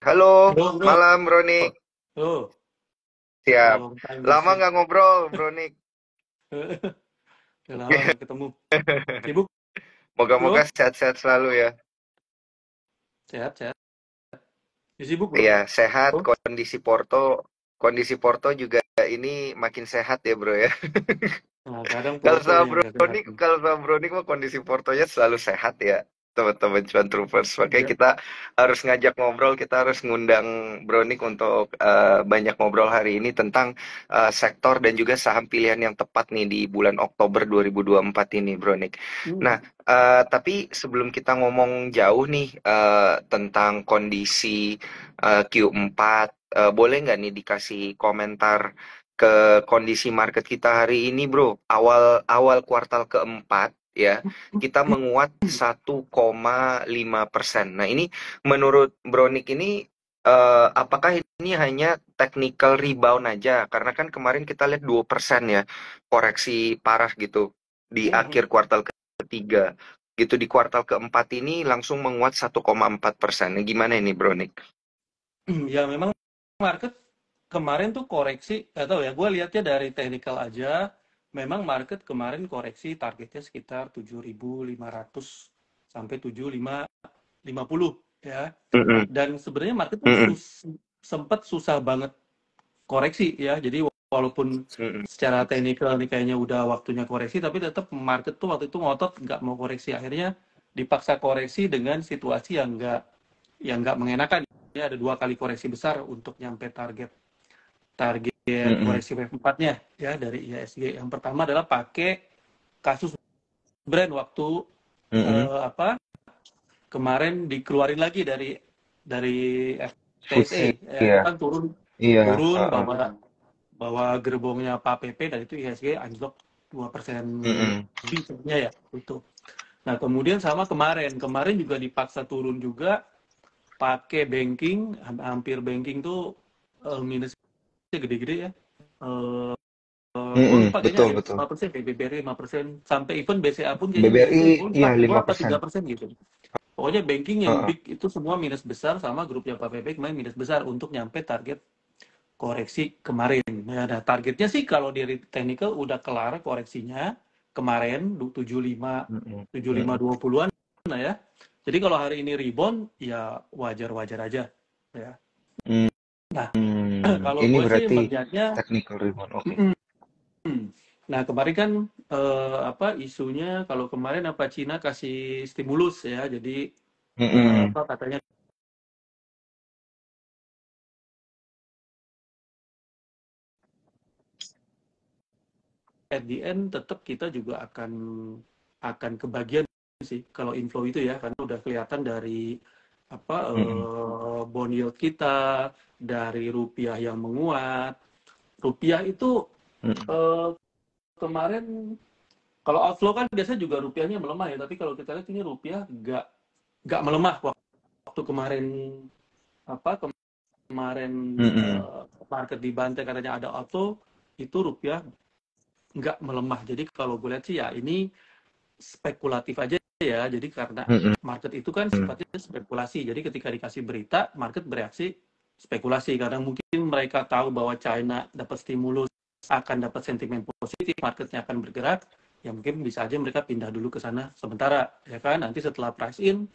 Halo, Bro, bro, malam Bronik. oh, Siap. long time no Lama see. nggak ngobrol, Bronik. Udah lama nggak ketemu. Sibuk, Moga-moga bro? sehat-sehat selalu ya. Sehat, sehat. Sibuk, Iya, bro? sehat. Kondisi Porto juga ini makin sehat ya, Bro ya. Nah, kadang Kalau Porto sama yang nggak Bronik, kelihatan. kalau sama Bronik mah kondisi Portonya selalu sehat ya. Teman-teman Cuan Troopers. Makanya Iya. kita harus ngajak ngobrol, kita harus ngundang Bronik untuk banyak ngobrol hari ini tentang sektor dan juga saham pilihan yang tepat nih di bulan Oktober 2024 ini, Bronik. Nah, Hmm. tapi sebelum kita ngomong jauh nih tentang kondisi Q4, boleh nggak nih dikasih komentar ke kondisi market kita hari ini, Bro? Awal awal kuartal keempat ya, kita menguat 1,5%. Nah, ini menurut Bronik ini apakah ini hanya technical rebound aja? Karena kan kemarin kita lihat 2% ya, koreksi parah gitu di Hmm. akhir kuartal ketiga. Gitu di kuartal keempat ini langsung menguat 1,4%. Nah, gimana ini, Bronik? Ya, memang market kemarin tuh koreksi, nggak tahu ya, gue lihatnya dari technical aja, memang market kemarin koreksi targetnya sekitar 7.500 sampai 7.550 ya. Mm-mm, Dan sebenarnya market tuh mm-mm, sempat susah banget koreksi ya. Jadi walaupun mm-mm, secara teknikal nih kayaknya udah waktunya koreksi, tapi tetap market tuh waktu itu ngotot nggak mau koreksi. Akhirnya dipaksa koreksi dengan situasi yang nggak mengenakan. Ya, ada dua kali koreksi besar untuk nyampe target target mm-mm, koreksi wave 4-nya ya dari IHSG. Yang pertama adalah pakai kasus brand waktu mm-mm. apa kemarin dikeluarin lagi dari FTSE FTSE, ya, itu iya, kan turun iya, turun heeh. bahwa bahwa gerbongnya Pak PP dan itu IHSG anjlok 2% Mm-mm. lebih sebenarnya ya itu. Nah, kemudian sama kemarin juga dipaksa turun juga pakai banking, hampir banking tuh minusnya gede-gede ya. Eh gue Mm-mm, lupa kayaknya betul ada betul. 5%, BBRI 5%, sampai even BCA pun kayaknya BBRI, minusnya gue lupa iya 2 lima apa persen. 3% gitu. Pokoknya banking yang Heeh. big itu semua minus besar sama grupnya Pak PP kemarin minus besar untuk nyampe target koreksi kemarin. Ya, nah, targetnya sih kalau dari technical udah kelar koreksinya kemarin 75 Mm-mm, mm-mm. 7520-an nah ya. Jadi kalau hari ini rebound ya wajar-wajar aja ya. Nah, kalau Ini gue sih berarti melihatnya technical rebound, oke. nah kemarin kan apa isunya kalau kemarin apa Cina kasih stimulus ya. Jadi Mm-mm, apa katanya at the end tetap kita juga akan kebagian sih kalau inflow itu ya karena udah kelihatan dari apa mm-mm, bond yield kita dari rupiah yang menguat. Rupiah itu mm-mm. eh, kemarin kalau outflow kan biasanya juga rupiahnya melemah ya, tapi kalau kita lihat ini rupiah nggak melemah waktu kemarin apa kemarin Mm-mm. market dibantai katanya ada outflow itu rupiah nggak melemah. Jadi kalau gue lihat sih ya ini spekulatif aja ya. Jadi karena Mm-mm. market itu kan sifatnya spekulasi. Jadi ketika dikasih berita, market bereaksi spekulasi karena mungkin mereka tahu bahwa China dapat stimulus akan dapat sentimen positif, marketnya akan bergerak. Ya mungkin bisa aja mereka pindah dulu ke sana sementara ya kan. Nanti setelah price in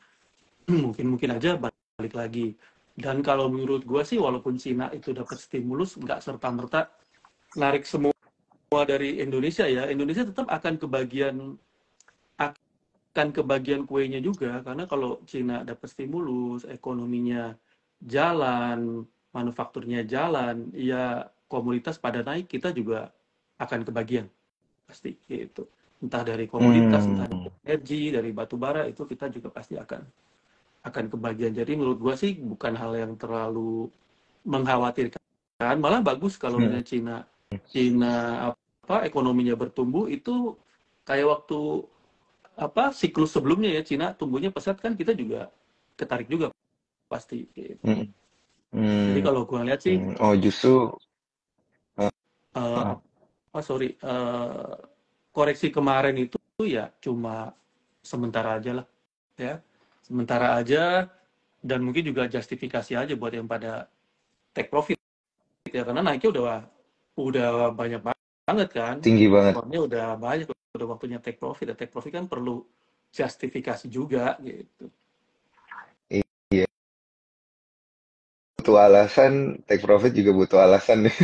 mungkin aja balik lagi. Dan kalau menurut gue sih walaupun Cina itu dapat stimulus nggak serta merta narik semua dari Indonesia ya. Indonesia tetap akan kebagian kuenya juga karena kalau Cina dapat stimulus, ekonominya jalan, manufakturnya jalan, ya komoditas pada naik, kita juga akan kebagian pasti gitu. Entah dari komoditas, entah dari Mm. energi, dari batu bara itu kita juga pasti akan kebagian. Jadi menurut gua sih bukan hal yang terlalu mengkhawatirkan. Malah bagus kalau Mm-mm. misalnya Cina apa ekonominya bertumbuh itu kayak waktu apa siklus sebelumnya ya Cina tumbuhnya pesat kan kita juga ketarik juga pasti gitu. Mm-mm. Jadi Mm. kalau gua lihat sih Oh justru, uh, apa sorry koreksi kemarin itu ya cuma sementara aja lah ya sementara aja dan mungkin juga justifikasi aja buat yang pada take profit ya, karena naiknya udah banyak banget kan, tinggi banget. responnya udah banyak, udah waktunya take profit. Dan take profit kan perlu justifikasi juga gitu. Iya, butuh alasan, take profit juga butuh alasan nih.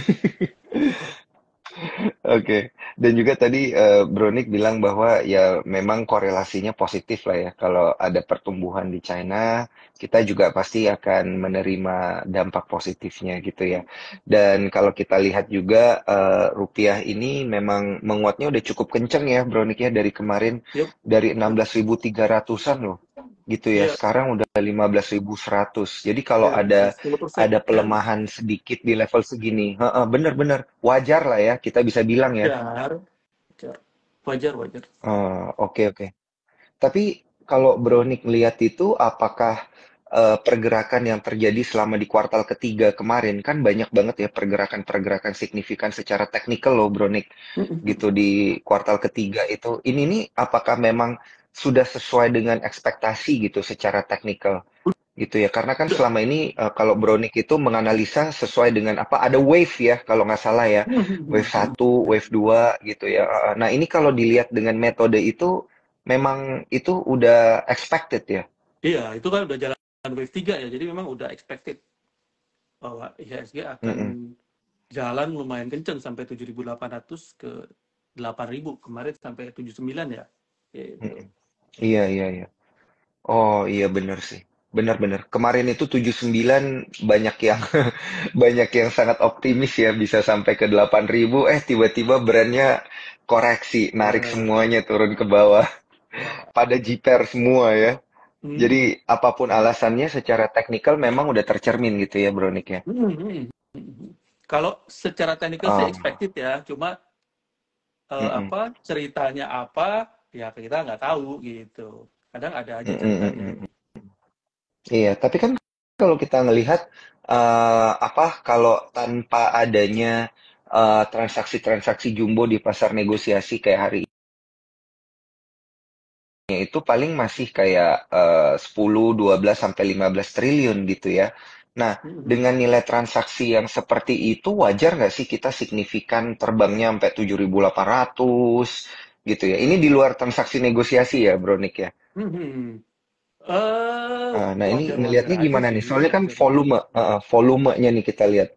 Oke, dan juga tadi Bronik bilang bahwa ya memang korelasinya positif lah ya. Kalau ada pertumbuhan di China, kita juga pasti akan menerima dampak positifnya gitu ya. Dan kalau kita lihat juga rupiah ini memang menguatnya udah cukup kenceng ya Bronik ya dari kemarin Yuk, dari yuk, 16.300-an loh gitu ya. iya, Sekarang udah 15.100. Jadi kalau iya, bisa ada 10%. ada pelemahan sedikit di level segini. Heeh, bener-bener wajar lah ya, kita bisa bilang ya. Wajar, wajar, wajar, wajar. Oke oke. Tapi kalau Bronik lihat itu, apakah pergerakan yang terjadi selama di kuartal ketiga kemarin kan banyak banget ya pergerakan-pergerakan signifikan secara teknikal loh Bronik gitu di kuartal ketiga itu. Ini nih apakah memang sudah sesuai dengan ekspektasi gitu secara teknikal? Gitu ya, karena kan Udah. selama ini kalau Brownick itu menganalisa sesuai dengan apa, ada wave ya kalau nggak salah ya, wave satu, wave 2 gitu ya. Nah ini kalau dilihat dengan metode itu, memang itu udah expected ya. Iya, itu kan udah jalan wave 3 ya, jadi memang udah expected bahwa IHSG akan Mm-mm, jalan lumayan kenceng sampai 7.800 ke 8.000, kemarin sampai 79 ya. Gitu. mm-mm. Iya, iya, iya. Oh iya bener sih, benar-benar. Kemarin itu 79 banyak yang banyak yang sangat optimis ya bisa sampai ke 8.000. Tiba-tiba brandnya koreksi, narik Ya, semuanya turun ke bawah. ya. Pada jiper semua ya. Hmm, Jadi apapun alasannya secara teknikal memang udah tercermin gitu ya Bronik ya. hmm, hmm, hmm. Kalau secara teknikal sih Oh, expected ya, cuma mm-mm, apa ceritanya apa ya kita nggak tahu gitu. Kadang ada aja mm-mm, ceritanya. mm-mm. Iya, tapi kan kalau kita ngelihat apa kalau tanpa adanya transaksi-transaksi jumbo di pasar negosiasi kayak hari ini itu paling masih kayak 10, 12 sampai 15 triliun gitu ya. Nah, Hmm, hmm. dengan nilai transaksi yang seperti itu wajar nggak sih kita signifikan terbangnya sampai 7.800 gitu ya. Ini di luar transaksi negosiasi ya, Bronik ya. Hmm, hmm. Nah, ini Wajar-wajar ngelihatnya aja gimana sih, nih? Soalnya kan wajar-wajar. volumenya nih kita lihat.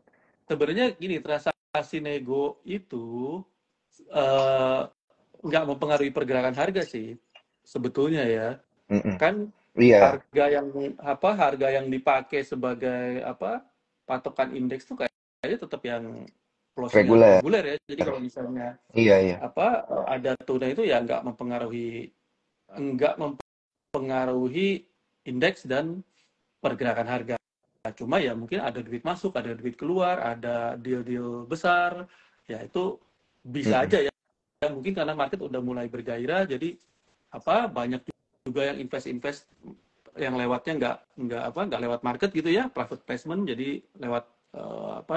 Sebenarnya gini, transaksi nego itu eh, nggak mempengaruhi pergerakan harga sih, sebetulnya ya. Mm-mm. Kan Iya, harga yang dipakai sebagai patokan indeks tuh kayaknya tetap yang closing reguler. reguler ya. Jadi kalau misalnya Iya, iya. ada tuna itu ya nggak mempengaruhi indeks dan pergerakan harga. Cuma ya mungkin ada duit masuk, ada duit keluar, ada deal-deal besar, ya itu bisa Mm-mm. aja ya. Mungkin karena market udah mulai bergairah, jadi banyak juga yang invest yang lewatnya nggak lewat market gitu ya, private placement, jadi lewat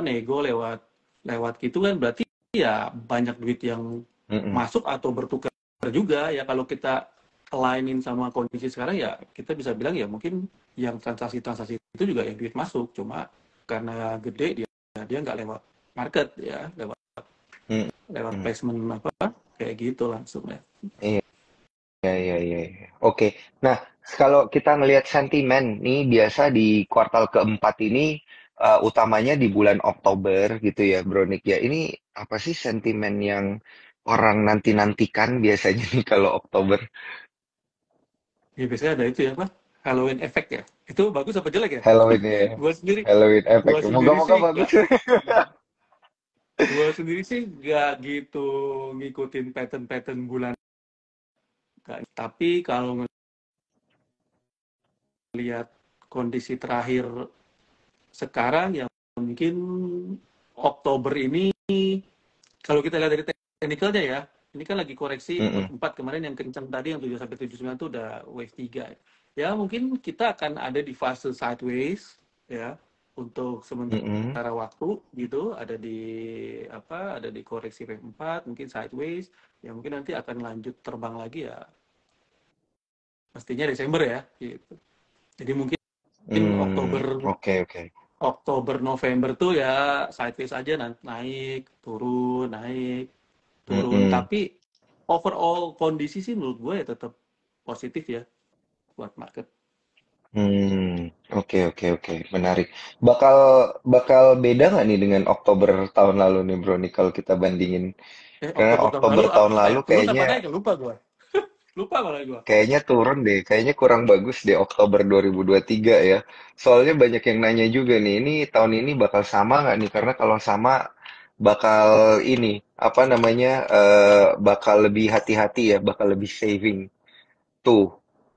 nego, lewat gitu kan, berarti ya banyak duit yang Mm-mm. masuk atau bertukar juga ya. Kalau kita alignin sama kondisi sekarang ya kita bisa bilang ya mungkin yang transaksi-transaksi itu juga yang duit masuk, cuma karena gede dia nggak lewat market ya, lewat lewat Mm-mm. placement kayak gitu langsung ya. Iya, iya, iya, iya, iya. Oke. Nah, kalau kita ngelihat sentimen nih biasa di kuartal keempat ini utamanya di bulan Oktober gitu ya, Bronik ya. Ini apa sih sentimen yang orang nanti-nantikan biasanya nih kalau Oktober? Ya biasanya ada itu ya Halloween effect ya. Itu bagus apa jelek ya? Halloween ya. gua sendiri Halloween gua effect. sendiri Moga-moga sih bagus. nggak gua sendiri sih nggak gitu ngikutin pattern-pattern bulan. Tapi kalau ngelihat kondisi terakhir sekarang ya mungkin Oktober ini, kalau kita lihat dari teknikalnya ya, ini kan lagi koreksi Mm-mm. 4 kemarin yang kencang tadi yang 7 sampai 79 itu udah wave 3. Ya mungkin kita akan ada di fase sideways ya untuk Mm-mm. sementara waktu gitu, ada di koreksi wave 4 mungkin sideways, ya mungkin nanti akan lanjut terbang lagi ya pastinya Desember ya gitu. Jadi mungkin Oktober Oke, oke. Oktober November tuh ya sideways aja, naik turun, Mm-mm. tapi overall kondisi sih menurut gue ya tetap positif ya buat market. Oke, oke, oke, menarik. Bakal bakal beda nggak nih dengan Oktober tahun lalu nih, Bro, nih kalau kita bandingin? Karena Oktober tahun Oktober lalu tahun apa lalu ya, turun apa kayaknya naik ya, lupa gue. Lupa malah gue. kayaknya turun deh, kayaknya kurang bagus deh Oktober 2023 ya. Soalnya banyak yang nanya juga nih, ini tahun ini bakal sama nggak nih? Karena kalau sama bakal ini apa namanya bakal lebih hati-hati ya, bakal lebih saving. Tuh,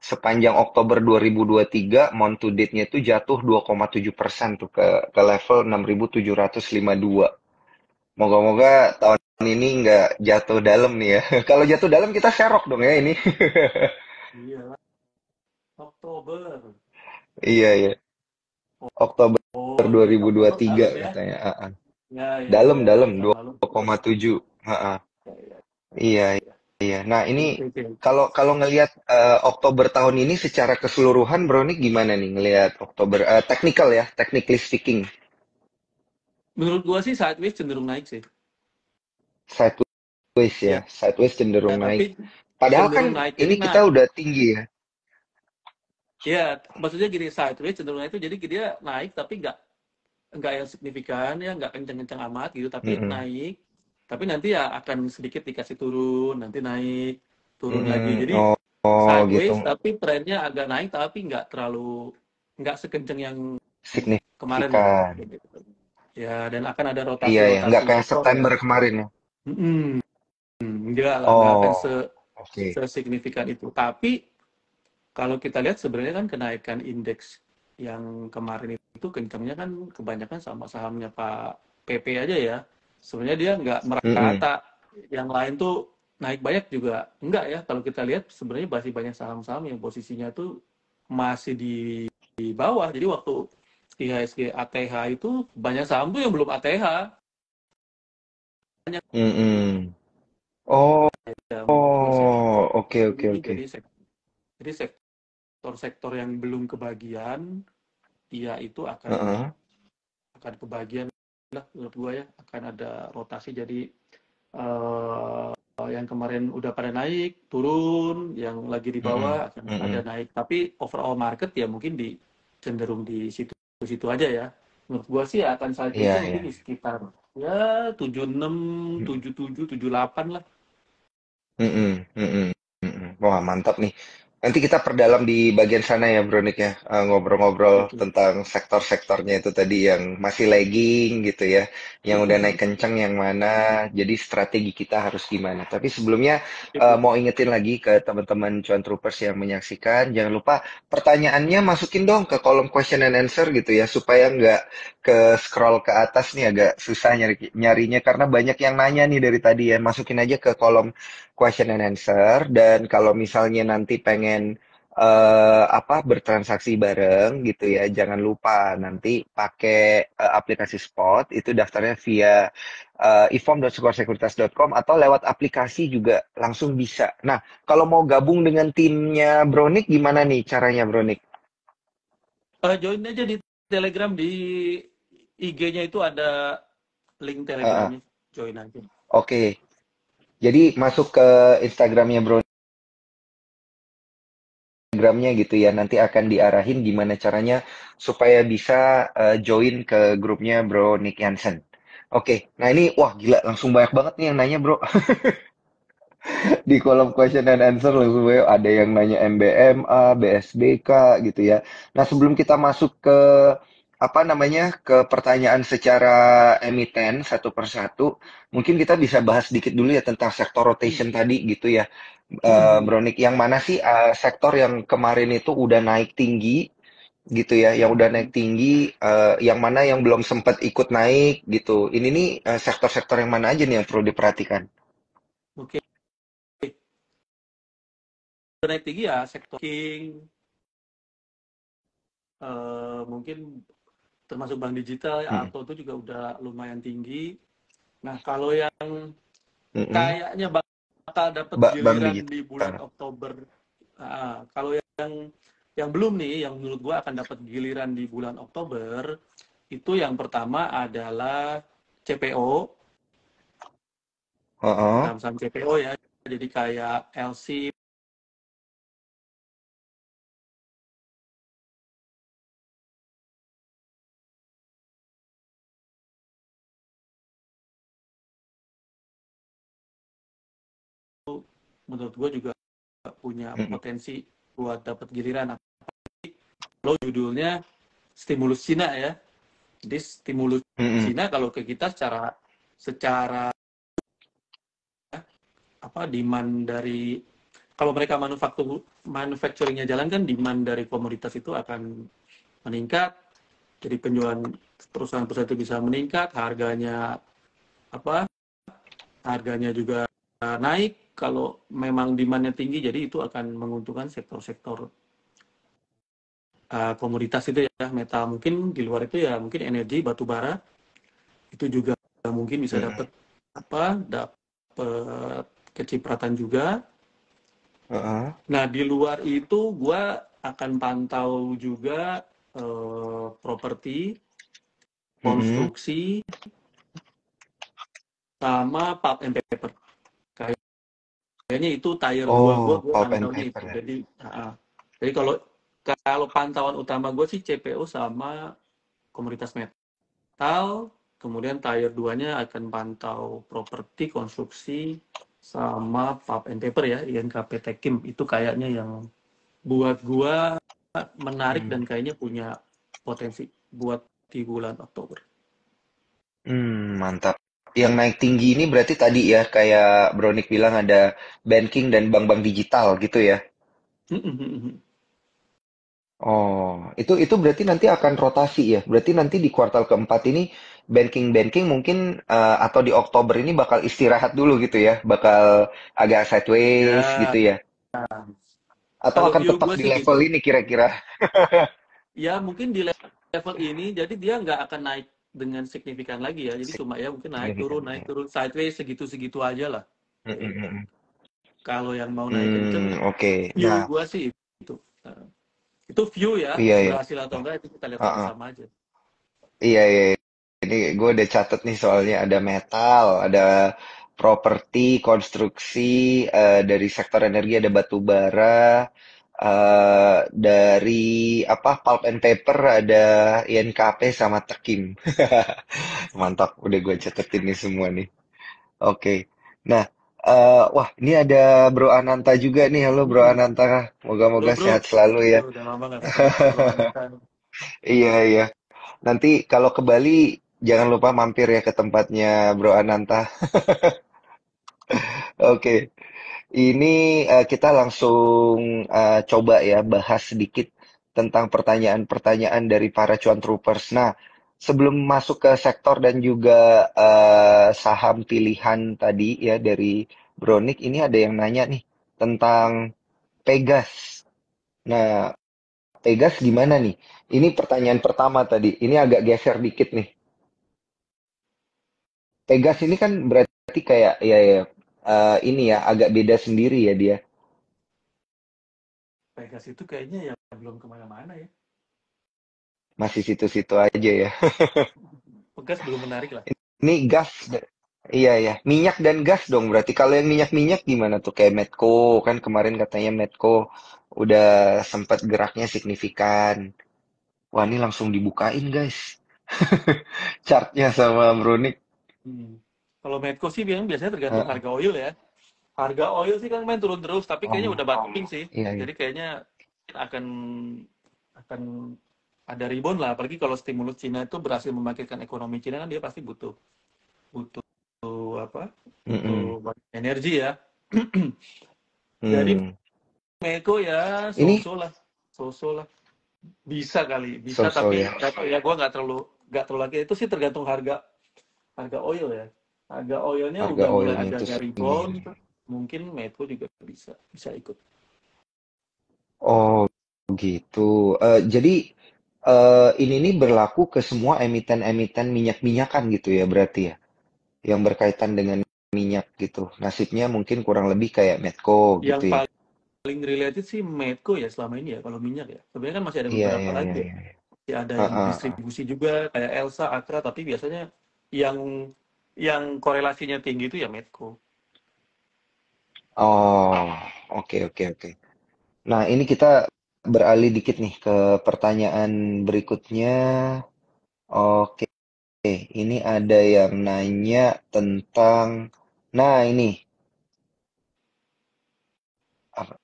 sepanjang Oktober 2023, month to date-nya tuh jatuh 2,7% tuh ke level 6.752. Moga-moga tahun ini nggak jatuh dalam nih ya. Kalau jatuh dalam kita serok dong ya ini. Iya, Oktober. Iya, iya. Oktober Oh iya, Oktober 2023 dalam ya. katanya. Ya ya Dalam, ya ya, dalam tahun lalu. 2,7. Ha-ha. Ya ya Iya, ya. iya. Nah, ini Oke, oke. kalau kalau ngelihat Oktober tahun ini secara keseluruhan, Bro, nih gimana nih ngelihat Oktober technical ya, technically speaking. Menurut gua sih sideways cenderung naik sih. Sideways ya, Ya, sideways ya cenderung naik. tapi Padahal kan cenderung naik. Jadi ini kita udah tinggi ya. ya maksudnya gini, sideways cenderung naik itu jadi dia naik tapi nggak yang signifikan ya, nggak kenceng-kenceng amat gitu, tapi Mm-mm. naik. Tapi nanti ya akan sedikit dikasih turun, nanti naik, turun lagi. Jadi Oh, oh gitu. sideways tapi trennya agak naik tapi nggak sekenceng yang kemarin lah. Signifikan. Ya, dan akan ada Iya ya, nggak rotasi-rotasi kayak sektor ya. September kemarin ya. Mm-mm. Enggak lah, nggak akan Oh, oke. sesignifikan itu. Tapi kalau kita lihat sebenarnya kan kenaikan indeks yang kemarin itu kencangnya kan kebanyakan sama sahamnya Pak PP aja ya. Sebenarnya dia nggak Mm-mm. merata. Yang lain tuh naik banyak juga. Enggak ya, kalau kita lihat sebenarnya masih banyak saham-saham yang posisinya tuh masih di bawah. Jadi waktu IHSG ATH itu banyak saham tuh yang belum ATH. Banyak Mm-mm. Oh, ya, menurut gue sih oh, oke, oke, ini oke. jadi sektor-sektor yang belum kebagian, ya itu Heeh. akan kebagian lah menurut gua ya, akan ada rotasi. Jadi eh, yang kemarin udah pada naik turun, yang lagi di Mm-mm. bawah akan ada Mm-mm. naik, tapi overall market ya mungkin cenderung di situ aja ya. Menurut gua sih akan Iya, sideways-nya iya. mungkin di sekitar ya 76, Mm-mm. 77, 78 lah. Mm-mm. Mm-mm. Mm-mm. Wah, mantap nih. Nanti kita perdalam di bagian sana ya, Bronik ya. Oke, Ngobrol-ngobrol oke. tentang sektor-sektornya itu tadi yang masih lagging gitu ya. Yang udah naik kenceng yang mana. Jadi strategi kita harus gimana. Tapi sebelumnya mau ingetin lagi ke teman-teman Cuan Troopers yang menyaksikan. Jangan lupa pertanyaannya masukin dong ke kolom question and answer gitu ya. Supaya nggak ke scroll ke atas nih agak susah nyarinya. Karena banyak yang nanya nih dari tadi ya. Masukin aja ke kolom question and answer. Dan kalau misalnya nanti pengen apa bertransaksi bareng gitu ya, jangan lupa nanti pakai aplikasi Spot, itu daftarnya via ifom.sukorsecuritas.com atau lewat aplikasi juga langsung bisa. Nah, kalau mau gabung dengan timnya Bronik gimana nih caranya, Bronik? Join aja di Telegram, di IG-nya itu ada link Uh, Telegramnya, join aja. Oke, jadi masuk ke Instagramnya Instagramnya gitu ya, nanti akan diarahin gimana caranya supaya bisa join ke grupnya Bro Nick Jansen. Oke, nah ini wah gila langsung banyak banget nih yang nanya Bro. Di kolom question and answer langsung banyak ada yang nanya MBMA, BSBK gitu ya. Nah sebelum kita masuk ke apa namanya ke pertanyaan secara emiten satu persatu, mungkin kita bisa bahas sedikit dulu ya tentang sektor Hmm. rotation tadi gitu ya. Hmm. Bronik, yang mana sih sektor yang kemarin itu udah naik tinggi gitu ya, yang udah naik Hmm. tinggi, yang mana yang belum sempat ikut naik gitu. Ini nih sektor-sektor yang mana aja nih yang perlu diperhatikan? Oke, naik tinggi ya sektor king, mungkin termasuk bank digital ya, Mm-mm. Alto itu juga udah lumayan tinggi. Nah, kalau yang Mm-mm. kayaknya bakal dapat Bank giliran di bulan digital. Oktober, kalau yang Yang belum nih, yang menurut gua akan dapat giliran di bulan Oktober, itu yang pertama adalah CPO, Heeh. saham-saham CPO ya. Jadi kayak LC, menurut gua juga punya Mm-mm. potensi buat dapat giliran. Kalau judulnya stimulus Cina ya. Jadi stimulus Mm-mm. Cina kalau ke kita secara secara apa demand dari, kalau mereka manufacturingnya jalan kan, demand dari komoditas itu akan meningkat, jadi penjualan perusahaan-perusahaan itu bisa meningkat, apa harganya juga naik kalau memang demandnya tinggi, jadi itu akan menguntungkan sektor-sektor komoditas itu ya, metal. Mungkin di luar itu ya mungkin energi, batu bara itu juga mungkin bisa Mm-mm. dapat dapat kecipratan juga. Heeh. Nah, di luar itu gua akan pantau juga properti, Mm-mm. konstruksi, sama pulp and paper. Kayaknya itu tier 2 gua Oh, pulp and pantaunya paper itu. ya. Jadi kalau kalau pantauan utama gue sih CPO sama komoditas metal, kemudian tier 2-nya akan pantau properti, konstruksi, sama pulp and paper ya, INKP Tekim. Itu kayaknya yang buat gua menarik Hmm. dan kayaknya punya potensi buat di bulan Oktober. Mantap. Yang naik tinggi ini berarti tadi ya, kayak Bronik bilang ada banking dan bank-bank digital gitu ya. Oh, itu berarti nanti akan rotasi ya. Berarti nanti di kuartal keempat ini banking-banking mungkin atau di Oktober ini bakal istirahat dulu gitu ya. Bakal agak sideways Ya, gitu ya. Atau kalau akan view tetap gue di sih level gitu. ini kira-kira. Ya mungkin di level ini, jadi dia nggak akan naik dengan signifikan lagi ya. Jadi cuma ya mungkin Signifikan. naik turun, sideways segitu-segitu aja lah. Mm, mm, mm, mm. Kalau yang mau naik kenceng, Oke. view Nah, gue sih itu. Nah, itu view ya, iya ya. berhasil atau enggak itu kita lihat Heeh. sama-sama aja. Iya, iya. Ini gue udah catet nih soalnya ada metal, ada properti, konstruksi, dari sektor energi ada batu bara, dari apa pulp and paper ada INKP sama Tekim. Mantap, udah gue catetin nih semua nih. Oke. Nah, wah ini ada Bro Ananta juga nih. Halo Bro Mm-mm. Ananta, Bro, moga-moga bro, sehat selalu ya. udah lama nggak ketemu nih Bro Ananta. Iya, iya. Nanti kalau ke Bali, jangan lupa mampir ya ke tempatnya Bro Ananta. Oke, ini kita langsung coba ya bahas sedikit tentang pertanyaan-pertanyaan dari para cuan troopers. Nah, sebelum masuk ke sektor dan juga saham pilihan tadi ya dari Bronik, ini ada yang nanya nih tentang Pegas. Nah, Pegas gimana nih? Ini pertanyaan pertama tadi. Ini agak geser dikit nih. Pegas ini kan berarti kayak ya ya ini ya agak beda sendiri ya dia. Pegas itu kayaknya ya belum kemana-mana ya. Masih situ-situ aja ya. Pegas belum menarik lah. Ini gas. Iya ya, minyak dan gas dong berarti. Kalau yang minyak-minyak gimana tuh? Kayak Medco kan kemarin katanya Medco udah sempat geraknya signifikan. Wah, ini langsung dibukain, guys. Chartnya sama Bronik. Hmm. Kalau Medco sih biasanya tergantung Heeh. harga oil ya. Harga oil sih kan main turun terus, tapi kayaknya Oh, udah bottoming sih. iya iya. Jadi kayaknya akan akan ada rebound lah. Apalagi kalau stimulus Cina itu berhasil membangkitkan ekonomi Cina, kan dia pasti butuh butuh apa? Mm-mm. Butuh banyak energi ya. Jadi Hmm. Medco ya Ini so-so lah, so-so lah. Bisa kali, bisa, so-so tapi ya. nggak tahu ya, gue nggak terlalu lagi. Itu sih tergantung harga harga oil ya. Harga oilnya Harga udah mulai oilnya itu agak-agak rebound, sendiri. mungkin Medco juga bisa bisa ikut. Oh, gitu. Jadi ini nih berlaku ke semua emiten-emiten minyak-minyakan gitu ya berarti ya, yang berkaitan dengan minyak gitu. Nasibnya mungkin kurang lebih kayak Medco Yang gitu ya. paling related sih Medco ya selama ini ya kalau minyak ya. Sebenarnya kan masih ada Iya, beberapa iya, iya, lagi ya. iya. Masih ada yang Heeh, heeh. distribusi juga kayak Elsa, Akra, tapi biasanya yang yang korelasinya tinggi itu ya Medco. Oh, oke, oke, oke. Nah, ini kita beralih dikit nih ke pertanyaan berikutnya. Oke, ini ada yang nanya tentang, nah ini, apa?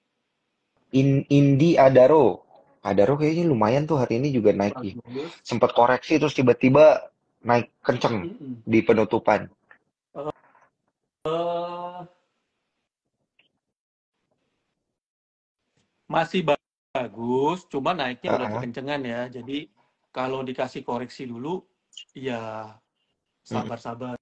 Indi Adaro. Adaro kayaknya lumayan tuh hari ini juga naik nih. Bagus. Sempat koreksi terus tiba-tiba naik kenceng Mm-mm. di penutupan. Eh, masih bagus, cuma naiknya udah Heeh. kekencengan ya. Jadi kalau dikasih koreksi dulu, ya Mm-mm. sabar-sabar.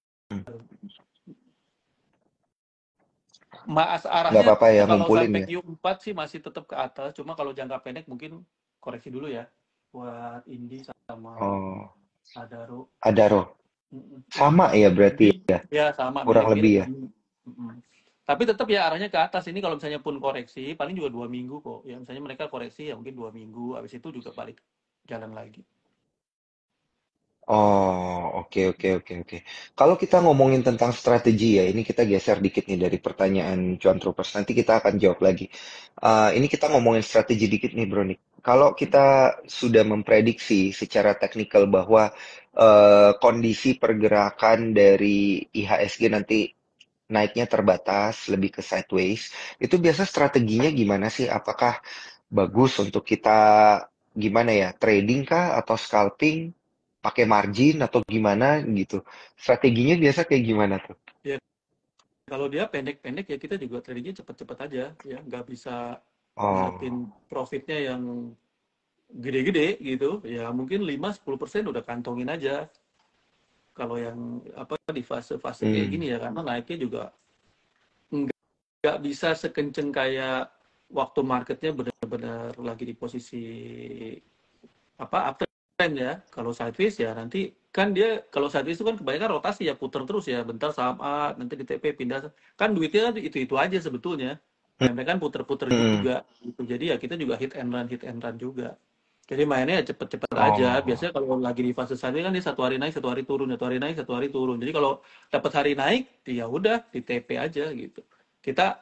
Mas Nggak arahnya apa-apa ya, kalau ngumpulin sampai ya. Q4 sih masih tetap ke atas, cuma kalau jangka pendek mungkin koreksi dulu ya buat Indi sama Oh, Adaro. Adaro. Mm-mm. Sama ya berarti Indi ya, ya sama kurang mirip-mirip. lebih ya. Mm-mm. Tapi tetap ya arahnya ke atas ini kalau misalnya pun koreksi paling juga 2 minggu kok. Ya misalnya mereka koreksi ya mungkin 2 minggu, habis itu juga balik jalan lagi. Oh, oke, oke, oke, oke. Kalau kita ngomongin tentang strategi ya, ini kita geser dikit nih dari pertanyaan Cuan Troopers. Nanti kita akan jawab lagi. Ini kita ngomongin strategi dikit nih, Bro Nick. Kalau kita sudah memprediksi secara teknikal bahwa kondisi pergerakan dari IHSG nanti naiknya terbatas, lebih ke sideways, itu biasa strateginya gimana sih? Apakah bagus untuk kita gimana ya, trading kah atau scalping, pakai margin atau gimana gitu. Strateginya biasa kayak gimana tuh? Ya kalau dia pendek-pendek ya kita juga tradingnya cepet-cepet aja ya, nggak bisa ngarepin Oh, profitnya yang gede-gede gitu. Ya mungkin 5-10% udah kantongin aja kalau yang apa di fase-fase kayak hmm, gini ya karena naiknya juga nggak bisa sekenceng kayak waktu marketnya benar-benar lagi di posisi apa uptrend ya. Kalau sideways ya nanti kan dia kalau sideways itu kan kebanyakan rotasi ya puter terus ya bentar saham A nanti di TP pindah kan duitnya kan itu kan sebetulnya mereka kan puter-puter hmm. juga gitu jadi ya kita juga hit and run juga jadi mainnya ya cepet-cepet aja Oh, biasanya kalau lagi di fase sideways kan dia satu hari naik satu hari turun satu hari naik satu hari turun jadi kalau dapat hari naik ya udah di TP aja gitu kita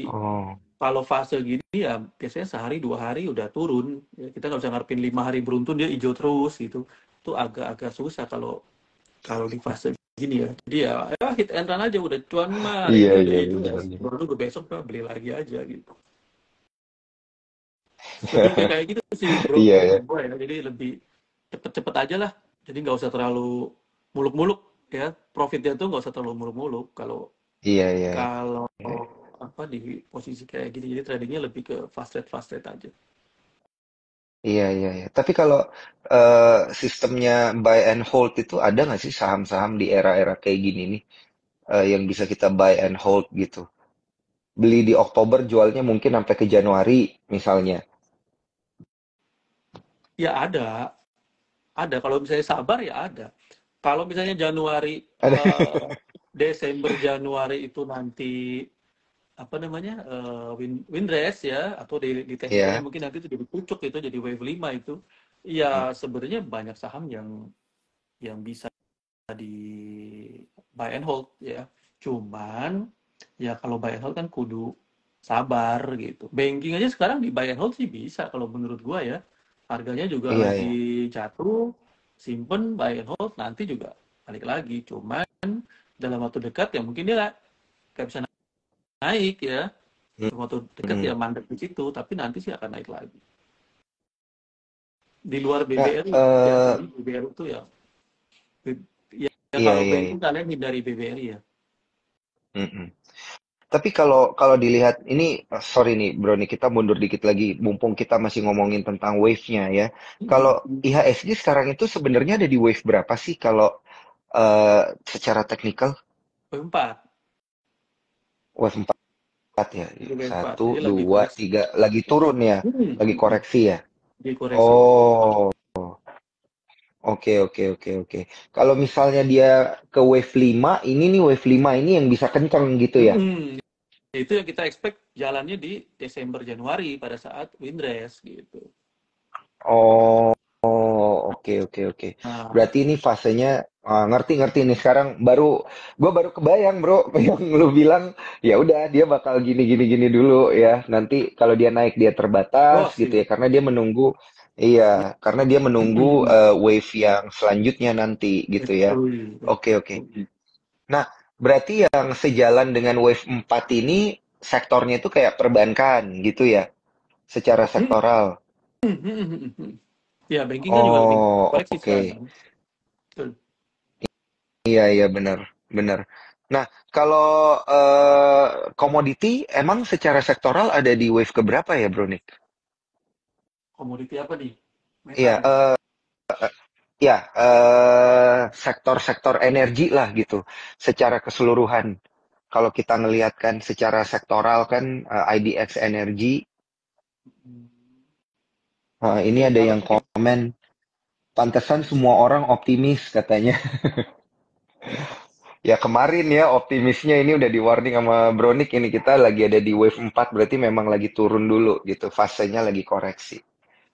oh, kalau fase gini ya biasanya sehari 2 hari udah turun. Ya, kita nggak bisa ngarepin 5 hari beruntun dia hijau terus gitu. Itu agak-agak susah kalau kalau di fase gini ya. Jadi ya hit and run aja udah cuan mah hari iya, ini udah iya, hijau ya. benar. Baru besok mah beli lagi aja gitu. Lebih kayak gitu sih bro Iya, kalau ya. gue ya. Jadi lebih cepet-cepet aja lah. Jadi nggak usah terlalu muluk-muluk ya. Profitnya tuh nggak usah terlalu muluk-muluk. Kalau Iya, iya, kalau iya. apa di posisi kayak gini jadi tradingnya lebih ke fast trade aja. Iya, iya, iya. Tapi kalau sistemnya buy and hold itu ada nggak sih saham-saham di era-era kayak gini nih yang bisa kita buy and hold gitu? Beli di Oktober, jualnya mungkin sampai ke Januari misalnya. Ya ada. Kalau misalnya sabar ya ada. Kalau misalnya Januari, Ada. eh, Desember Januari itu nanti apa namanya windrest ya atau di teknikalnya Ya. mungkin nanti itu jadi pucuk itu jadi wave 5 itu ya sebenarnya banyak saham yang bisa di buy and hold ya cuman ya kalau buy and hold kan kudu sabar gitu banking aja sekarang di buy and hold sih bisa kalau menurut gua ya harganya juga Iya, lagi iya. jatuh simpen buy and hold nanti juga balik lagi cuman dalam waktu dekat ya mungkin dia nggak bisa naik ya dalam waktu dekat Hmm. ya mandek di situ tapi nanti sih akan naik lagi di luar Nah, BBRI biasanya BBRI itu ya ya iya, kalau iya, iya. banking kalian hindari BBRI ya. Mm-mm. Tapi kalau kalau dilihat ini, sorry nih Bro nih kita mundur dikit lagi, mumpung kita masih ngomongin tentang wave-nya ya. Kalau IHSG sekarang itu sebenarnya ada di wave berapa sih kalau secara teknikal? Wave 4 Wave 4 ya. di wave 4 Satu, jadi lagi dua, koreksi tiga, lagi turun ya, lagi koreksi ya. di koreksi Oh, oke, oke, oke, oke. Kalau misalnya dia ke wave 5, ini nih wave 5 ini yang bisa kenceng gitu ya. Itu yang kita expect jalannya di Desember Januari pada saat windrest gitu. Oh, oke oke oke. Nah, Berarti ini fasenya ngerti-ngerti nih sekarang gua baru kebayang, Bro, yang lu bilang ya udah dia bakal gini gini gini dulu ya. Nanti kalau dia naik dia oh terbatas gitu sih. ya karena dia menunggu iya, karena dia menunggu wave yang selanjutnya nanti gitu ya. Betul, Oke oke. betul. Nah, berarti yang sejalan dengan wave 4 ini sektornya itu kayak perbankan gitu ya, secara sektoral. Ya, banking kan juga lagi Oh, koreksi oke. sekarang. Betul. Iya, iya benar, benar. Nah, kalau komoditi emang secara sektoral ada di wave keberapa ya, Bro Nick? Komoditi apa nih? Metal Iya, ya. ya sektor-sektor energi lah gitu, secara keseluruhan. Kalau kita ngelihat kan secara sektoral kan IDX Energy, ini Oke, ada kalau yang komen, pantesan semua orang optimis katanya. Ya kemarin ya optimisnya ini udah di warning sama Bronik ini kita lagi ada di wave 4 berarti memang lagi turun dulu gitu. Fasenya lagi koreksi.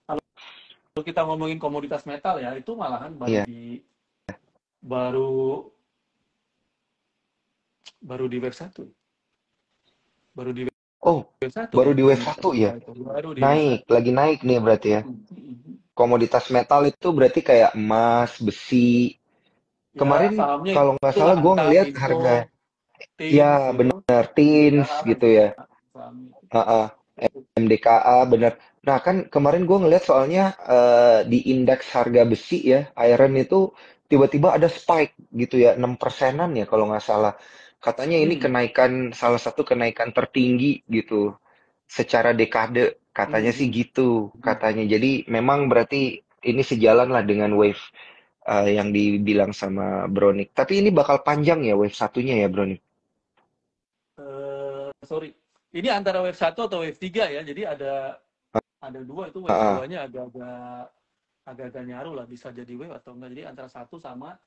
kalau kita ngomongin komoditas metal ya, itu malahan Iya. baru baru di wave satu. Baru di Oh, wave satu baru ya di wave komoditas 1 ya. metal itu. Baru di wave Naik, satu. lagi naik nih berarti ya. Komoditas metal itu berarti kayak emas, besi. Ya, Kemarin sahamnya kalau nggak itulah salah gue Antam, ngelihat Inco, harga ya Tins gitu. bener MDKH tins lah gitu gitu ya. sahamnya. Heeh. MDKA bener. Nah kan kemarin gue ngeliat soalnya di indeks harga besi ya, iron itu tiba-tiba ada spike gitu ya, 6%-an ya kalau nggak salah. Katanya ini Hmm. salah satu kenaikan tertinggi gitu secara dekade, katanya sih Hmm. gitu Hmm. katanya. Jadi memang berarti ini sejalan lah dengan wave yang dibilang sama Bronik. Tapi ini bakal panjang ya wave satunya ya Bronik. Sorry. Ini antara wave satu atau wave 3 ya. Jadi ada dua itu wave Heeh. 2-nya agak-agak nyaru lah bisa jadi wave atau enggak. Jadi antara satu sama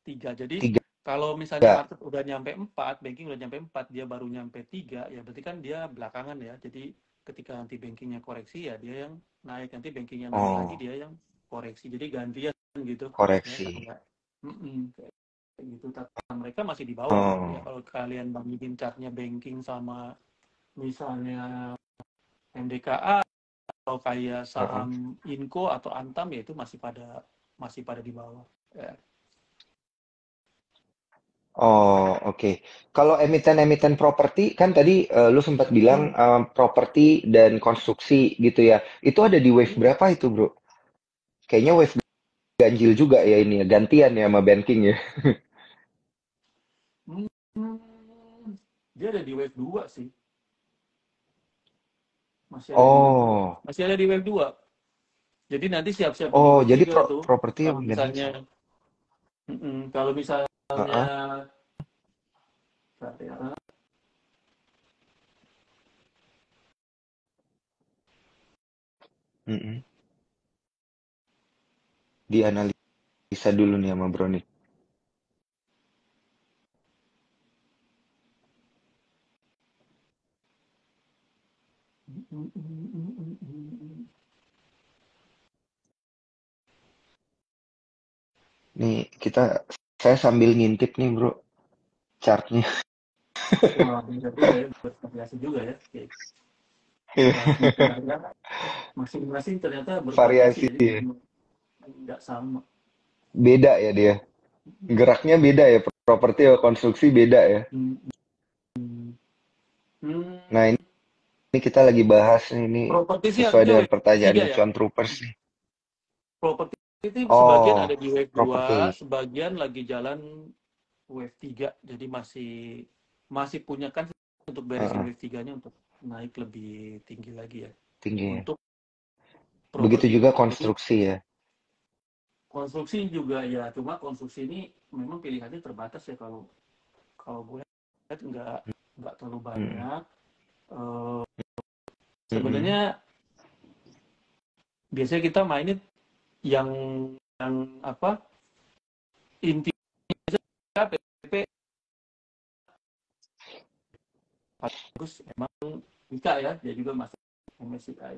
3. Jadi Tiga. kalau misalnya market udah nyampe 4, banking udah nyampe 4, dia baru nyampe 3, ya berarti kan dia belakangan ya. Jadi ketika nanti bankingnya koreksi ya dia yang naik, nanti bankingnya naik lagi Oh, dia yang koreksi. Jadi gantian gitu ya koreksi. kayak kayak gitu. Tapi mereka masih di bawah ya Oh. kalau kalian bandingin chartnya banking sama misalnya MDKA atau kayak Heeh. saham Inco atau Antam ya itu masih pada di bawah. Ya. Oh, oke. Kalau emiten-emiten properti, kan tadi lu sempat bilang Hmm. properti dan konstruksi gitu ya. Itu ada di wave Hmm. berapa itu, Bro? Kayaknya wave ganjil juga ya ini ya, gantian ya sama banking ya. Hmm. Dia ada di wave 2 sih. Masih ada di wave 2. Oh, Masih ada di wave 2. Jadi nanti siap-siap di oh, wave jadi 3 tuh. properti Kalau bagian misalnya besar. kalau misalnya Heeh. Mm-mm. Dianalisa dulu nih sama Bro nih. Nih saya sambil ngintip nih Bro chartnya. wah, bisa juga ya bervariasi juga ya. Oke. Berarti ternyata masing-masing ternyata bervariasi Variasi ya. Jadi ya. nggak sama. Beda ya dia. Geraknya beda ya, properti atau konstruksi beda ya. Hmm. Hmm. Nah, ini kita lagi bahas nih, ini Properti sih sesuai harusnya dengan wave 3 pertanyaannya ya. Cuan Troopers nih. Properti itu sebagian ada Oh, di wave 2, properti. sebagian lagi jalan wave 3. Jadi masih masih punya kan untuk beresin Heeh, wave 3-nya untuk naik lebih tinggi lagi ya. tinggi ya. Untuk Begitu properti. juga Jadi konstruksi ya. konstruksi juga ya, cuma konstruksi ini memang pilihannya terbatas ya kalau kalau gue lihat nggak terlalu Mm-mm, banyak. Eh, mm-mm. Sebenarnya biasanya kita mainin yang yang apa inti PP bagus emang Dika ya, dia juga masuk MSCI.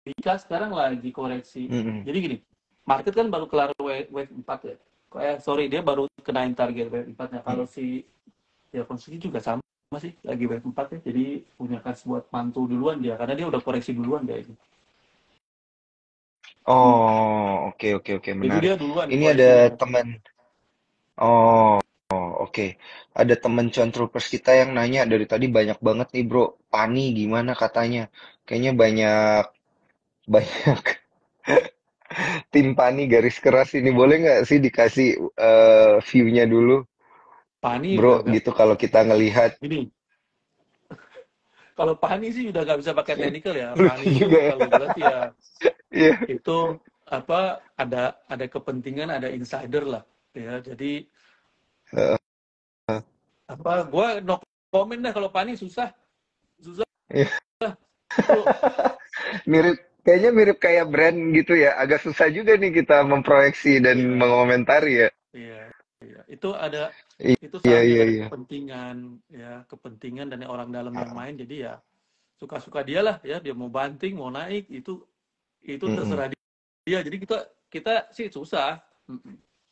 Dika sekarang lagi koreksi. Mm-mm. Jadi gini, market kan baru kelar wave 4 ya. Sorry, dia baru kenain target wave 4-nya. Kalau si ya konstruksi juga sama sih, lagi wave 4 ya. Jadi punya kas buat mantul duluan dia, karena dia udah koreksi duluan dia ini. Oh, oke oke oke, Jadi menarik. dia duluan Ini ada koreksinya. teman. Oh, oke. Ada teman Controllers kita yang nanya dari tadi banyak banget nih, Bro. Pani gimana katanya? Kayaknya banyak banyak tim Pani garis keras ini. Boleh nggak sih dikasih view-nya dulu, Pani Bro? udah gak, Gitu kalau kita ngelihat. gini, kalau Pani sih udah gak bisa pakai technical ya. Pani Lucu itu juga ya. kalau jelas ya Iya. itu apa, ada kepentingan, ada insider lah ya. Jadi apa, gue no comment dah, kalau Pani susah susah Iya. tuh. Mirip, kayaknya mirip kayak brand gitu ya. Agak susah juga nih kita memproyeksi dan Iya, mengomentari ya. iya, iya. Itu ada, itu Iya, salah iya, juga ada iya. kepentingan ya, kepentingan dan orang dalam yang Ah, main. Jadi ya suka-suka dia lah ya, dia mau banting mau naik itu mm-mm. terserah dia. Jadi kita kita sih susah.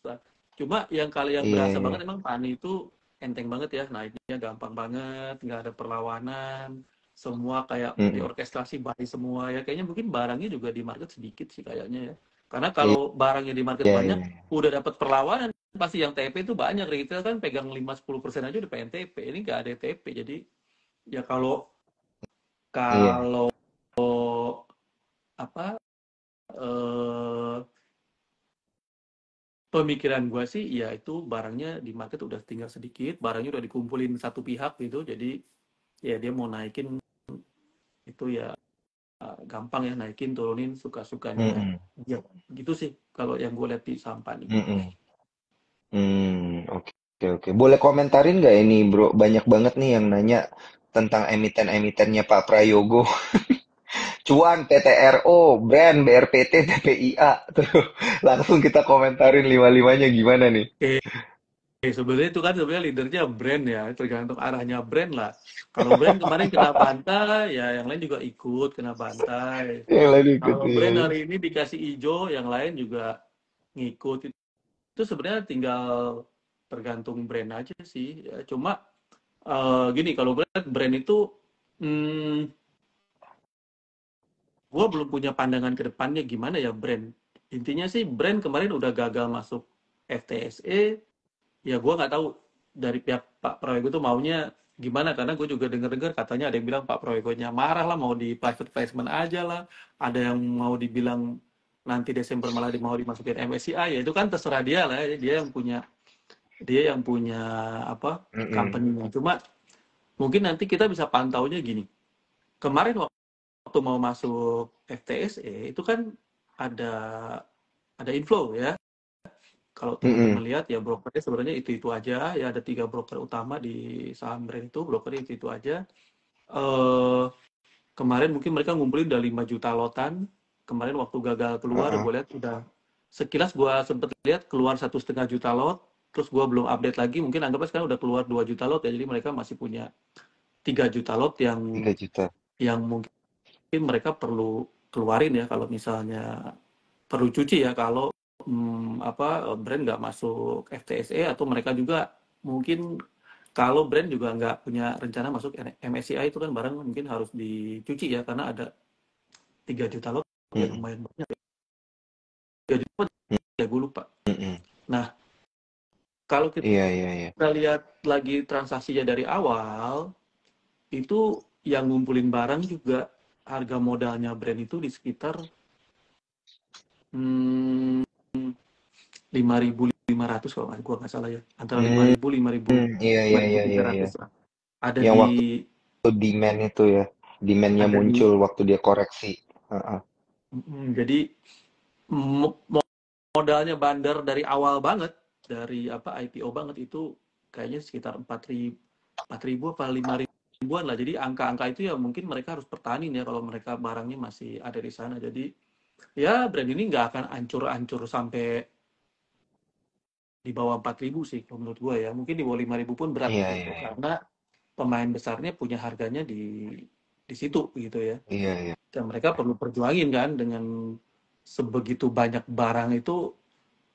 Susah. Cuma yang kali yang Iya, berasa iya. banget emang Pani itu enteng banget ya, naiknya gampang banget, nggak ada perlawanan, semua kayak Mm-mm. diorkestrasi baik semua ya. Kayaknya mungkin barangnya juga di market sedikit sih kayaknya ya. Karena Iya, kalau barangnya di market iya, banyak, iya. udah dapat perlawanan, pasti yang TP itu banyak. Retail kan pegang 5-10% aja udah pengen TP. Ini nggak ada TP. Jadi ya kalau Iya. kalau apa eh, pemikiran gue sih ya itu barangnya di market udah tinggal sedikit, barangnya udah dikumpulin satu pihak gitu. Jadi ya dia mau naikin itu ya gampang ya, naikin turunin suka-sukanya Mm-mm. dia. Gitu sih kalau yang gue lihat di saham Pani. Mm-mm. Oke, oke, oke. Boleh komentarin nggak ini, Bro? Banyak banget nih yang nanya tentang emiten-emitennya Pak Prayogo. Cuan, PTRO, Brand, BRPT, TPIA. Terus langsung kita komentarin lima-limanya gimana nih? Oke, sebenarnya itu kan sebenarnya leadernya brand ya, tergantung arahnya brand lah. Kalau brand kemarin kena bantai, ya yang lain juga ikut kena bantai. Yang lain ikut Kalau ya. brand hari ini dikasih hijau, yang lain juga ngikut. Itu sebenarnya tinggal tergantung brand aja sih. Ya, cuma gini, kalau brand itu, hmm, gue belum punya pandangan ke depannya gimana ya brand. Intinya sih brand kemarin udah gagal masuk FTSE, ya gue nggak tahu dari pihak Pak Prabowo itu maunya gimana, karena gue juga dengar-dengar katanya ada yang bilang Pak Prabowo-nya marah lah, mau di private placement aja lah, ada yang mau dibilang nanti Desember malah mau dimasukin MSCI, ya itu kan terserah dia lah, dia yang punya apa Mm-mm. company-nya. Cuma mungkin nanti kita bisa pantaunya gini, kemarin waktu mau masuk FTSE itu kan ada ada inflow ya. Kalau Mm-mm. teman-teman lihat ya, brokernya sebenarnya itu aja ya, ada 3 broker utama di saham brand itu, brokernya itu aja. eh Kemarin mungkin mereka ngumpulin udah 5 juta lotan. Kemarin waktu gagal keluar Uh-uh. gue lihat udah, sekilas gue sempet lihat keluar 1,5 juta lot, terus gue belum update lagi, mungkin anggapnya sekarang udah keluar 2 juta lot ya, jadi mereka masih punya 3 juta lot 3 juta. yang mungkin mereka perlu keluarin ya, kalau misalnya perlu cuci ya, kalau brand nggak masuk FTSE, atau mereka juga mungkin kalau brand juga nggak punya rencana masuk MSCI, itu kan barang mungkin harus dicuci ya, karena ada 3 juta lot ya, Mm-mm. lumayan banyak ya. 3 juta ya, gue lupa. Mm-mm. Nah, kalau Iya, iya, iya. kita lihat lagi transaksinya dari awal, itu yang ngumpulin barang juga harga modalnya brand itu di sekitar hmm, 5.500 kalau gue nggak salah ya, antara Hmm, 5.000 iya, iya, iya, tiga iya, iya. ratus lah, ada Yang di waktu demand itu ya, demandnya ada di muncul waktu dia koreksi. Uh-uh. jadi modalnya bandar dari awal banget, dari apa IPO banget itu kayaknya sekitar 4.000 apa 5.000-an lah. Jadi angka-angka itu ya mungkin mereka harus pertahanin ya, kalau mereka barangnya masih ada di sana. Jadi ya brand ini nggak akan ancur-ancur sampai di bawah 4.000 sih kalau menurut gue ya. Mungkin di bawah 5.000 pun berat Iya, gitu. iya, iya. Karena pemain besarnya punya harganya di situ gitu ya. Iya, iya. Dan mereka perlu perjuangin kan dengan sebegitu banyak barang itu,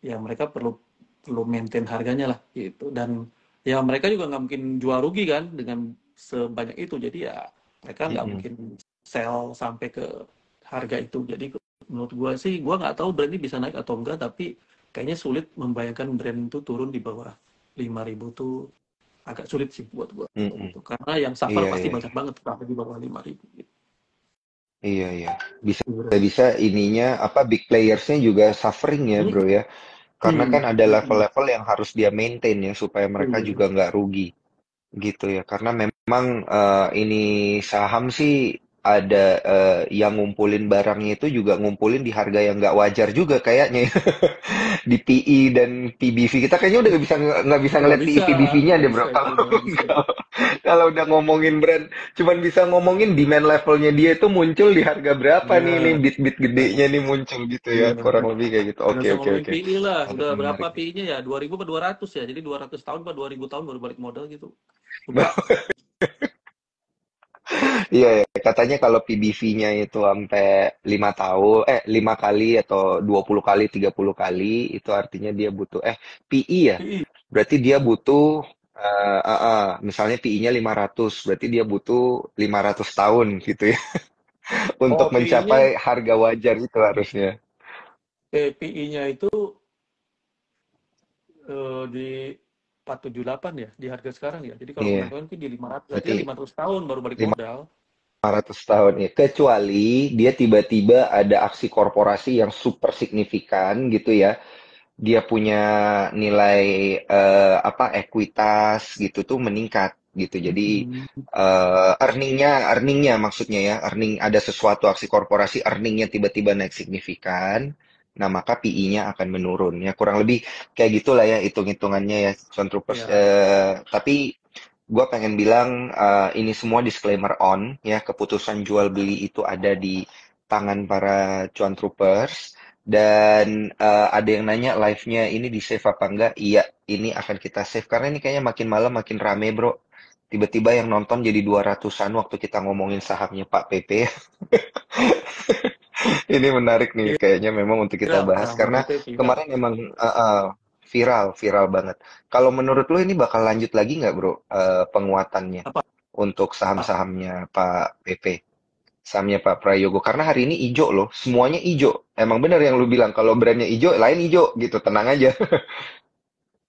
ya mereka perlu perlu maintain harganya lah gitu. Dan ya mereka juga nggak mungkin jual rugi kan dengan sebanyak itu. Jadi ya mereka nggak Mm-mm. mungkin sell sampai ke harga itu. Jadi menurut gua sih, gua nggak tahu brand ini bisa naik atau enggak, tapi kayaknya sulit membayangkan brand itu turun di bawah 5.000 tuh, agak sulit sih buat gua Mm-mm. gitu. Karena yang suffer Iya, pasti iya, banyak iya. banget tapi di bawah 5.000 gitu. Iya, iya. Bisa ininya apa big playersnya juga suffering ya, Hmm, bro ya. Karena kan hmm, ada hmm, level-level yang harus dia maintain ya supaya mereka iya. juga nggak rugi gitu ya. Karena memang ini saham sih ada yang ngumpulin barangnya itu juga ngumpulin di harga yang nggak wajar juga kayaknya ya. Di PE dan PBV kita kayaknya udah nggak bisa Nggak ngeliat PE bisa, PBV-nya nggak deh, bisa bro. itu, Kalau nggak bisa. kalau kalau udah ngomongin brand, cuman bisa ngomongin demand levelnya dia itu muncul di harga berapa Iya, nih bit-bit gedenya nih muncul gitu ya, iya. kurang lebih kayak gitu. Nggak Oke, usah oke, ngomongin oke. PI lah, Menarik, udah berapa menarik nih. PI-nya ya? 2.000 ke 200 ya, jadi 200 tahun apa 2.000 tahun baru balik modal gitu. Lupa. Iya, ya. Katanya kalau PBV-nya itu sampai 5 tahun, 5 kali atau 20 kali, 30 kali, itu artinya dia butuh, PI ya? PI. Berarti dia butuh, misalnya PI-nya 500, berarti dia butuh 500 tahun gitu ya, untuk Oh, PI-nya, mencapai harga wajar itu harusnya. PI-nya itu di 478 ya, di harga sekarang ya. Jadi kalau Iya, kemarin kan di 500, berarti berarti kan 500 tahun baru balik modal. 500 tahun ya. Kecuali dia tiba-tiba ada aksi korporasi yang super signifikan gitu ya. Dia punya nilai ekuitas gitu tuh meningkat gitu. Jadi Hmm. earningnya maksudnya ya, earning ada sesuatu aksi korporasi earningnya tiba-tiba naik signifikan. Nah, maka PI-nya akan menurun. Ya, kurang lebih kayak gitulah ya hitung-hitungannya ya, Cuan Troopers. Ya, Tapi gue pengen bilang ini semua disclaimer on ya, keputusan jual beli itu ada di tangan para Cuan Troopers. Dan ada yang nanya live-nya ini di save apa enggak? Iya, ini akan kita save karena ini kayaknya makin malam makin rame, bro. Tiba-tiba yang nonton jadi 200-an waktu kita ngomongin sahamnya Pak PP. Ini menarik nih, iya, kayaknya memang untuk kita viral, bahas sama karena PP viral. kemarin emang viral, viral banget. Kalau menurut lu ini bakal lanjut lagi nggak, bro, penguatannya Apa? untuk saham-sahamnya Pak PP? Sahamnya Pak Prayogo karena hari ini ijo loh, semuanya ijo. Emang bener yang lu bilang kalau brandnya ijo, lain ijo gitu, tenang aja.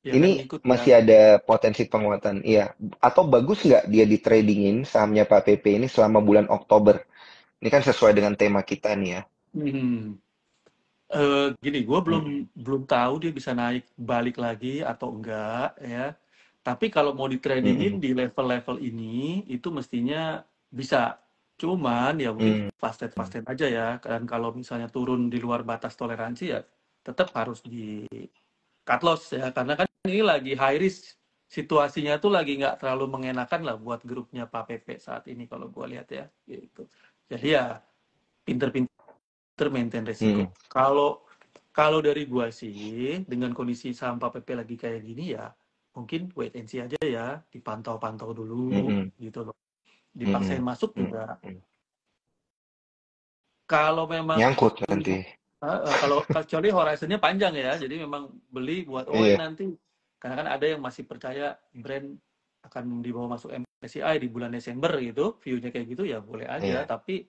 Ya kan Ini ngikut masih kan. ada potensi penguatan, iya. Atau bagus nggak dia di tradingin sahamnya Pak PP ini selama bulan Oktober? Ini kan sesuai dengan tema kita nih ya. Hmm. Gini, gue belum Mm-mm. belum tahu dia bisa naik balik lagi atau enggak ya. Tapi kalau mau di tradingin Mm-mm. di level-level ini itu mestinya bisa. Cuman ya mungkin Mm. fast-fast aja ya. Dan kalau misalnya turun di luar batas toleransi ya tetap harus di cut loss ya. Karena kan ini lagi high risk, situasinya tuh lagi nggak terlalu mengenakan lah buat grupnya Pak PP saat ini kalau gue lihat ya. Gitu. Jadi ya pinter-pinter maintain Mm. resiko. Kalau kalau dari gua sih, dengan kondisi saham PPP lagi kayak gini ya, mungkin wait and see aja ya, dipantau-pantau dulu Mm-mm. gitu loh. Dipaksain Mm-mm. masuk juga. Mm-mm. Kalau memang Nyangkut nanti. kalau kecuali horizonnya panjang ya, jadi memang beli buat oh ini Iya. nanti, karena kan ada yang masih percaya brand akan dibawa masuk MSCI di bulan Desember gitu, view-nya kayak gitu ya boleh aja. Iya. Tapi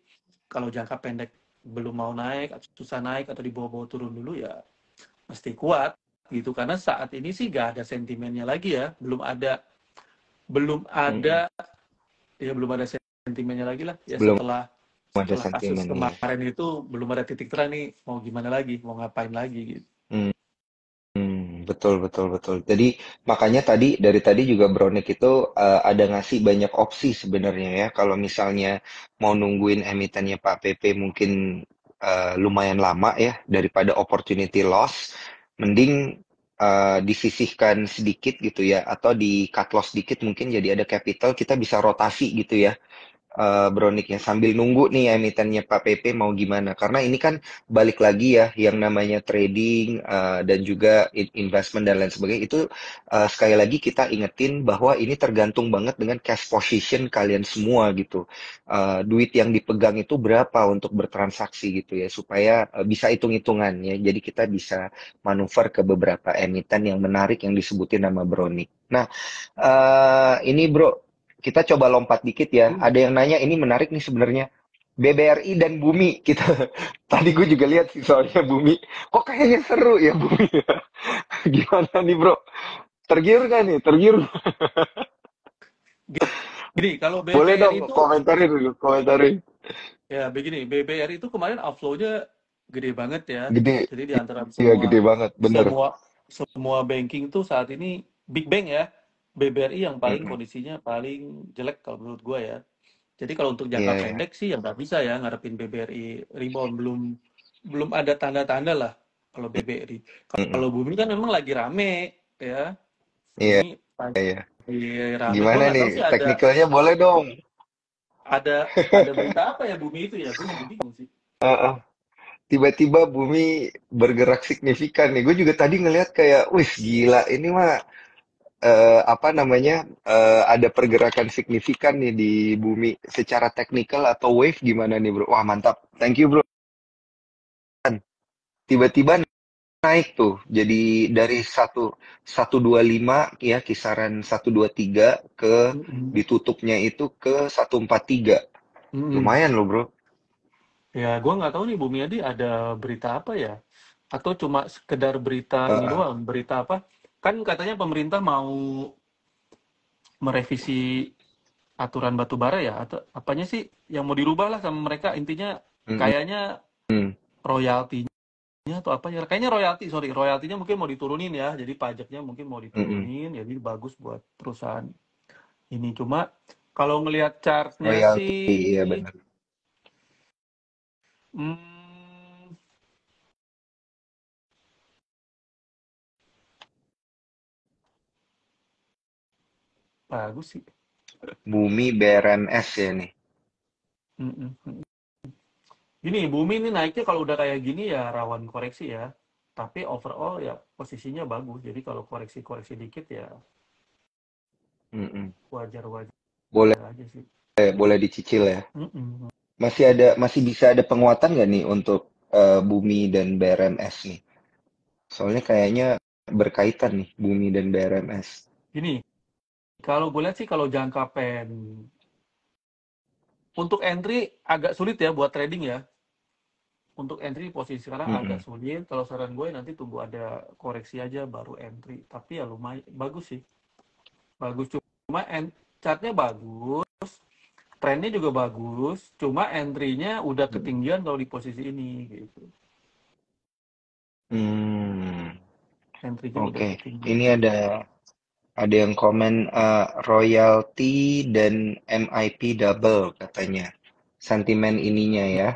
kalau jangka pendek belum mau naik, susah naik atau dibawa-bawa turun dulu ya mesti kuat gitu, karena saat ini sih gak ada sentimennya lagi ya, belum ada Mm-mm. ya, belum ada sentimennya lagi lah ya, Belum setelah ada setelah kasus sentimen ya. kemarin itu belum ada titik terang nih mau gimana lagi, mau ngapain lagi gitu. Betul, betul, betul. Jadi makanya dari tadi juga Bronek itu ada ngasih banyak opsi sebenarnya ya. Kalau misalnya mau nungguin emitennya Pak PP mungkin lumayan lama ya daripada opportunity loss, mending disisihkan sedikit gitu ya, atau di cut loss sedikit mungkin jadi ada capital kita bisa rotasi gitu ya. Broniknya sambil nunggu nih emitennya Pak PP mau gimana. Karena ini kan balik lagi ya yang namanya trading dan juga investment dan lain sebagainya itu sekali lagi kita ingetin bahwa ini tergantung banget dengan cash position kalian semua gitu. Duit yang dipegang itu berapa untuk bertransaksi gitu ya supaya bisa hitung-hitungan ya. Jadi kita bisa manuver ke beberapa emiten yang menarik yang disebutin nama Bronik. Nah, ini bro, kita coba lompat dikit ya. Hmm. Ada yang nanya ini menarik nih sebenarnya. BBRI dan Bumi kita tadi gue juga lihat sih soalnya Bumi kok kayaknya seru ya Bumi ya. Gimana nih bro, tergiur gak nih, tergiur? Gini, kalau Boleh BBRI dong itu komentarin dulu, komentarin. ya begini, BBRI itu kemarin outflow-nya gede banget ya. Gede, Jadi di antara iya semua gede banget bener. semua semua banking tuh saat ini big bank ya. BBRI yang paling Mm-mm. kondisinya paling jelek kalau menurut gua ya. Jadi kalau untuk Iya jangka ya. pendek sih ya nggak bisa ya ngarepin BBRI rebound, belum belum ada tanda-tanda lah kalau BBRI. Mm-mm. Kalau Bumi kan memang lagi rame ya. Iya Bumi iya. lagi rame. Gua Gimana nggak nih tahu sih teknikalnya boleh dong. ada berita apa ya Bumi itu ya. Gue juga bingung sih. Heeh. Tiba-tiba bumi bergerak signifikan nih. Gue juga tadi ngelihat kayak, wih gila ini mah apa namanya ada pergerakan signifikan nih di bumi secara teknikal atau wave gimana nih bro? Wah mantap, thank you bro. Tiba-tiba naik tuh, jadi dari 125 ya kisaran 123 ke Mm-mm. ditutupnya itu ke 143. Mm-mm. Lumayan loh bro. Ya, gue nggak tahu nih Bumi Adi ada berita apa ya? Atau cuma sekedar berita ini Heeh. doang? Berita apa? Kan katanya pemerintah mau merevisi aturan batu bara ya? Atau apanya sih yang mau dirubah lah sama mereka? Intinya Mm-mm. kayaknya royaltinya atau apanya? Kayaknya royalti, sorry, royaltinya mungkin mau diturunin ya. Jadi pajaknya mungkin mau Mm-mm. diturunin. Jadi bagus buat perusahaan ini. Cuma kalau ngelihat chartnya Royalti, sih, iya benar. hmm, bagus sih. Bumi BRMS ya nih. Mm-mm. Gini, Bumi ini naiknya kalau udah kayak gini ya rawan koreksi ya. Tapi overall ya posisinya bagus. Jadi kalau koreksi-koreksi dikit ya Mm-mm. wajar-wajar Boleh, aja sih. boleh dicicil ya. Mm-mm. Masih bisa ada penguatan nggak nih untuk Bumi dan BRMS nih? Soalnya kayaknya berkaitan nih Bumi dan BRMS. Gini, kalau gue lihat sih kalau jangka untuk entry agak sulit ya buat trading ya. Untuk entry posisi sekarang agak Mm-mm. sulit. Kalau saran gue nanti tunggu ada koreksi aja baru entry. Tapi ya lumayan bagus sih. Bagus cuma chartnya bagus. Trennya juga bagus, cuma entry-nya udah ketinggian kalau di posisi ini gitu. Hmm, Entry-nya udah oke. ketinggian. Ini ada yang komen royalty dan MIP double katanya. Sentimen ininya ya,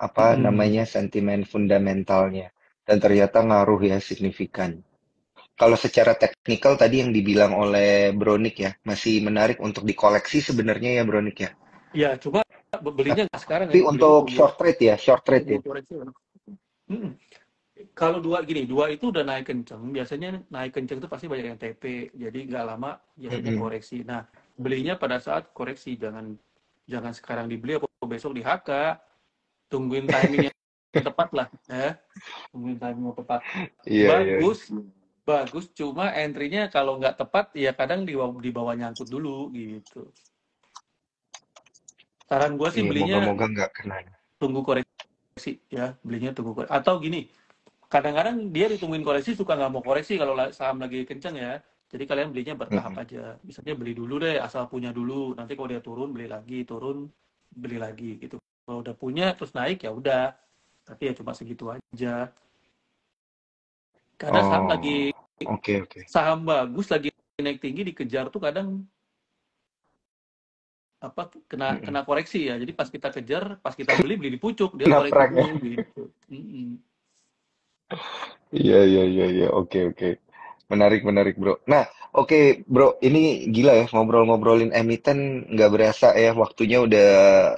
apa Mm-mm. namanya sentimen fundamentalnya. Dan ternyata ngaruh ya signifikan. Kalau secara teknikal tadi yang dibilang oleh Bronik ya, masih menarik untuk dikoleksi sebenarnya ya Bronik ya. Ya, cuma belinya nggak sekarang Tapi ya, belinya untuk tunggu short trade ya, short trade tunggu ya. koreksi. Mm-mm. Kalau dua gini, dua itu udah naik kenceng. Biasanya naik kenceng itu pasti banyak yang TP, jadi nggak lama biasanya Mm-mm. koreksi. Nah, belinya pada saat koreksi, jangan jangan sekarang dibeli atau besok di HK. Tungguin timing yang tepat lah, ya. Tungguin timing yang tepat. Iya, iya. Bagus, bagus. Cuma entry-nya kalau nggak tepat, ya kadang di bawah nyangkut dulu gitu. Saran gue sih Iya, belinya moga-moga nggak kena. tunggu koreksi ya, belinya tunggu koreksi. Atau gini, kadang-kadang dia ditungguin koreksi suka nggak mau koreksi kalau saham lagi kenceng ya. Jadi kalian belinya bertahap Mm-mm. aja. Misalnya beli dulu deh, asal punya dulu. Nanti kalau dia turun beli lagi, turun beli lagi gitu. Kalau udah punya terus naik ya udah. Tapi ya cuma segitu aja. Karena Oh, oke oke. saham bagus lagi naik tinggi dikejar tuh kadang apa kena Mm-mm. kena koreksi ya. Jadi pas kita kejar, pas kita beli beli di pucuk, dia koreksi Naprak dulu ya. gitu. Mm-mm. Iya iya iya iya. Oke oke. Menarik, menarik, bro. Nah, oke, bro. Ini gila ya, ngobrol-ngobrolin emiten nggak berasa ya. Waktunya udah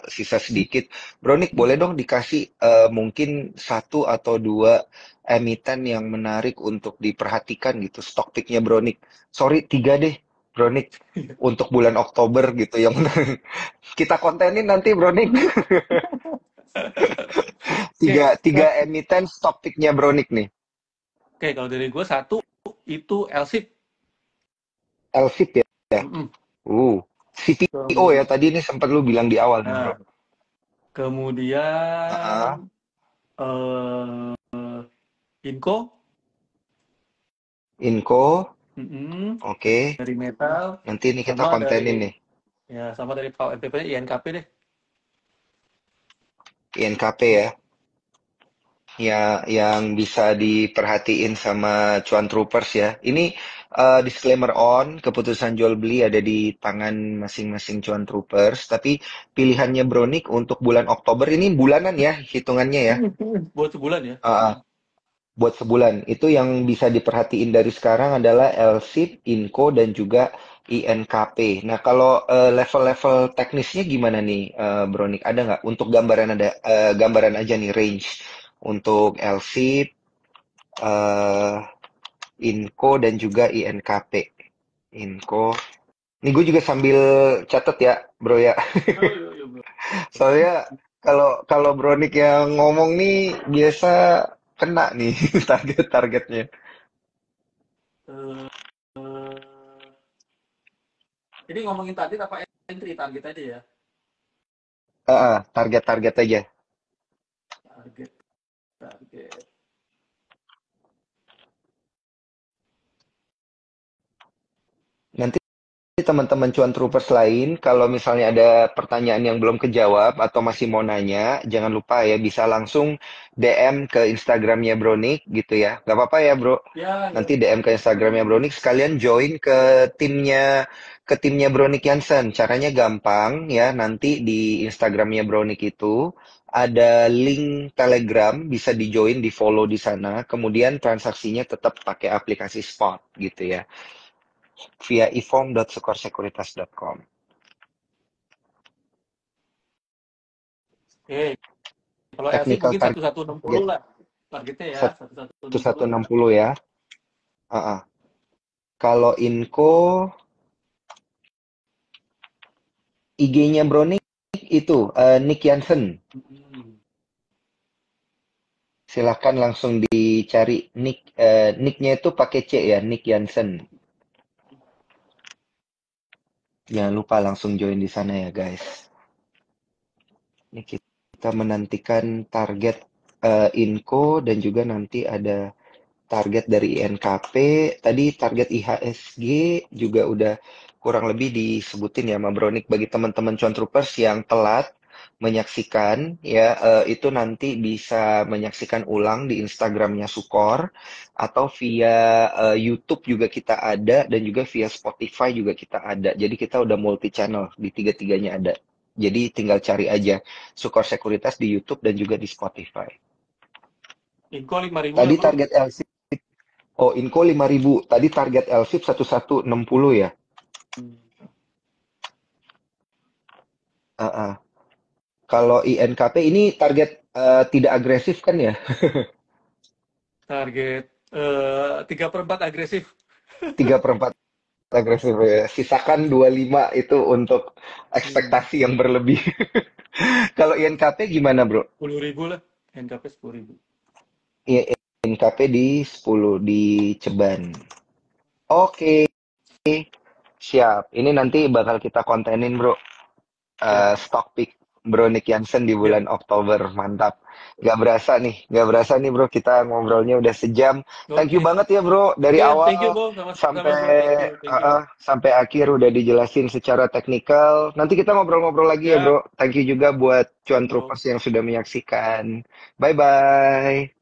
sisa sedikit. Bro Nick, boleh dong dikasih mungkin satu atau dua emiten yang menarik untuk diperhatikan gitu. Stock picknya Bro Nick. Sorry, tiga deh, Bro Nick. Untuk bulan Oktober gitu yang kita kontenin nanti, Bro Nick. Oke, Tiga emiten stock picknya Bro Nick nih. oke, kalau dari gue satu itu LSIP. LFIP ya. Mm-mm. CTO ya, Kemudian, tadi ini sempat lu bilang di awal nih, bro. nah, kemudian Ah, eh Inco, Inco, mm-mm, oke. dari metal, Nanti ini kita sama kontenin dari nih. sama dari VNPP INKP deh. INKP ya, ya yang bisa diperhatiin sama cuan troopers ya. Ini disclaimer on, keputusan jual beli ada di tangan masing-masing cuan troopers. Tapi pilihannya Bronik untuk bulan Oktober ini bulanan ya, hitungannya ya. Buat sebulan ya. Ah, ah. Buat sebulan. Itu yang bisa diperhatiin dari sekarang adalah LSIP, INCO, dan juga INKP. Nah, kalau level-level teknisnya gimana nih, Bronik? Ada nggak untuk gambaran aja nih range untuk LSIP, eh, INCO, dan juga INKP. INCO. Ini gue juga sambil catat ya, bro ya. Oh, iya, iya, bro. Soalnya kalau kalau Bronik yang ngomong nih biasa kena nih target-targetnya. Eh, Jadi ngomongin target apa entry target aja ya? Target-target aja. Target, target. Nanti teman-teman cuan troopers lain, kalau misalnya ada pertanyaan yang belum kejawab atau masih mau nanya, jangan lupa ya bisa langsung DM ke Instagramnya Bronik gitu ya. Gak apa-apa ya bro. Ya, Nanti ya. DM ke Instagramnya Bronik, sekalian join ke timnya Bronik Jansen. Caranya gampang ya. Nanti di Instagramnya Bronik itu ada link Telegram, bisa di join, di follow di sana. Kemudian transaksinya tetap pakai aplikasi Spot gitu ya, via ifom.sukorsecuritas.com. Oke, kalau LC Technical mungkin 1160 target lah. Targetnya ya, 1160 lah. 1160 ya. Ah, ah. Kalau Inco, IG-nya Bro Nick itu Nick Jansen. Hmm. Silahkan langsung dicari nicknya itu pakai C ya, Nick Jansen. Jangan lupa langsung join di sana ya guys. Ini kita menantikan target Inco dan juga nanti ada target dari INKP. Tadi target IHSG juga udah kurang lebih disebutin ya sama Bronik. Bagi teman-teman Cuan Troopers yang telat menyaksikan ya, itu nanti bisa menyaksikan ulang di Instagramnya Sukor atau via YouTube juga kita ada dan juga via Spotify juga kita ada. Jadi kita udah multi channel di tiga-tiganya ada. Jadi tinggal cari aja Sukor Sekuritas di YouTube dan juga di Spotify. Inco 5.000 lah Tadi bro. target LC. Oh, Inco 5.000. Tadi target LSIP 1160 ya. Ah, ah. Kalau INKP ini target tidak agresif kan ya? Target 3/4 agresif. 3/4 agresif ya. Sisakan 25 itu untuk Hmm. ekspektasi yang berlebih. Kalau INKP gimana, Bro? 10.000 lah. NKP 10.000. INKP di 10 di Ceban. Oke, siap. Ini nanti bakal kita kontenin, Bro. Siap, Stock pick Bro Nick Jansen di siap. bulan Oktober. Mantap. Gak berasa nih bro, kita ngobrolnya udah sejam. Thank you Oke. banget ya bro, dari Oke, thank you awal bro. Sama-sama sampai bro. Thank you, thank you. sampai akhir udah dijelasin secara teknikal. Nanti kita ngobrol-ngobrol lagi ya Siap, bro. Thank you juga buat siap cuan bro. troopers yang sudah menyaksikan. Bye bye.